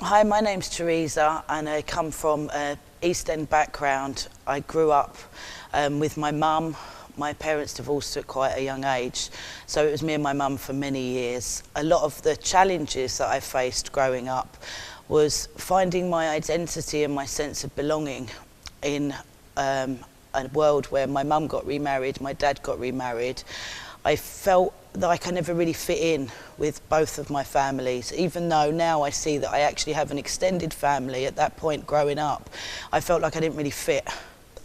Hi, my name's Theresa and I come from an East End background. I grew up with my mum. My parents divorced at quite a young age, so it was me and my mum for many years. A lot of the challenges that I faced growing up was finding my identity and my sense of belonging in a world where my mum got remarried, my dad got remarried. I felt like I never really fit in with both of my families, even though now I see that I actually have an extended family. At that point growing up, I felt like I didn't really fit.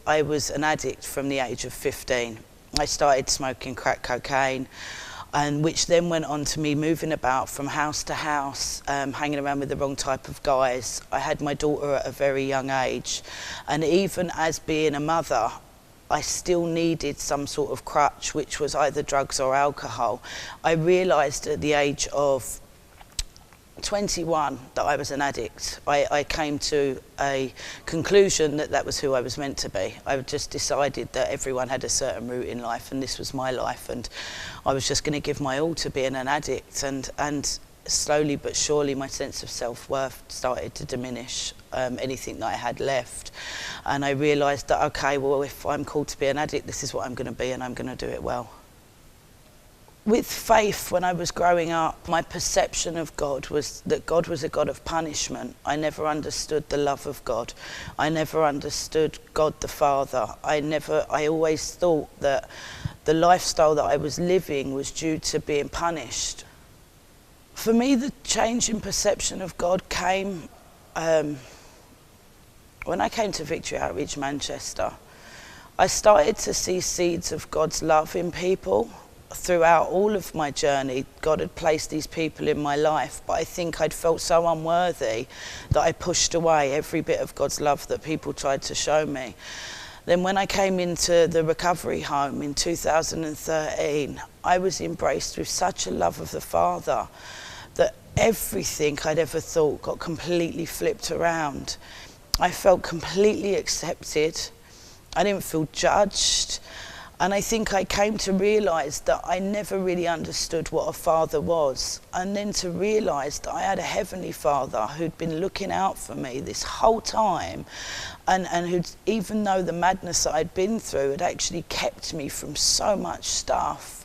I was an addict from the age of 15. I started smoking crack cocaine, and which then went on to me moving about from house to house, hanging around with the wrong type of guys. I had my daughter at a very young age, and even as being a mother, I still needed some sort of crutch, which was either drugs or alcohol. I realised at the age of 21 that I was an addict. I came to a conclusion that that was who I was meant to be. I just decided that everyone had a certain route in life and this was my life, and I was just going to give my all to being an addict, and slowly but surely my sense of self-worth started to diminish, anything that I had left. And I realised that, okay, well, if I'm called to be an addict, this is what I'm going to be, and I'm going to do it well. With faith, when I was growing up, my perception of God was that God was a God of punishment. I never understood the love of God. I never understood God the Father. I always thought that the lifestyle that I was living was due to being punished. For me, the change in perception of God came when I came to Victory Outreach Manchester. I started to see seeds of God's love in people. Throughout all of my journey, God had placed these people in my life, but I think I'd felt so unworthy that I pushed away every bit of God's love that people tried to show me. Then when I came into the recovery home in 2013, I was embraced with such a love of the Father that everything I'd ever thought got completely flipped around. I felt completely accepted. I didn't feel judged. And I think I came to realise that I never really understood what a father was. And then to realise that I had a heavenly Father who'd been looking out for me this whole time, and who'd, even though the madness that I'd been through had actually kept me from so much stuff,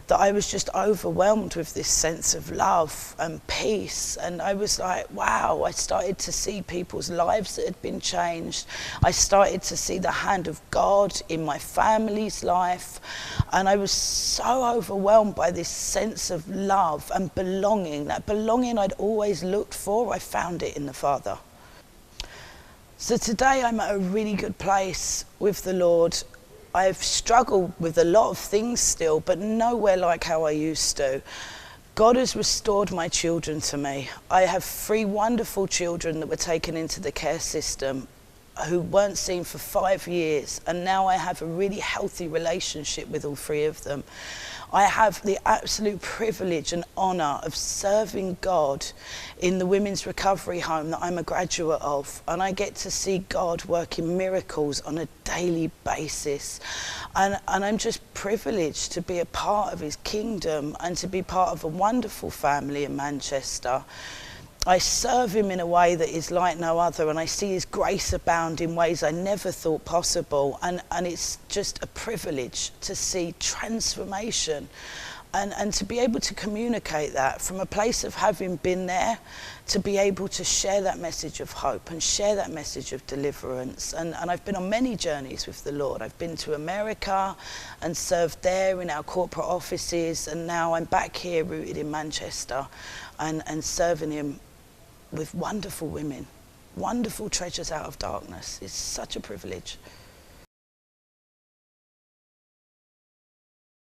that I was just overwhelmed with this sense of love and peace. And I was like, wow, I started to see people's lives that had been changed. I started to see the hand of God in my family's life. And I was so overwhelmed by this sense of love and belonging. That belonging I'd always looked for, I found it in the Father. So today I'm at a really good place with the Lord. I've struggled with a lot of things still, but nowhere like how I used to. God has restored my children to me. I have 3 wonderful children that were taken into the care system who weren't seen for 5 years, and now I have a really healthy relationship with all 3 of them. I have the absolute privilege and honour of serving God in the women's recovery home that I'm a graduate of, and I get to see God working miracles on a daily basis, and I'm just privileged to be a part of his kingdom and to be part of a wonderful family in Manchester. I serve him in a way that is like no other, and I see his grace abound in ways I never thought possible, and it's just a privilege to see transformation and to be able to communicate that from a place of having been there, to be able to share that message of hope and share that message of deliverance. And I've been on many journeys with the Lord. I've been to America and served there in our corporate offices, and now I'm back here rooted in Manchester and serving him with wonderful women, wonderful treasures out of darkness. It's such a privilege.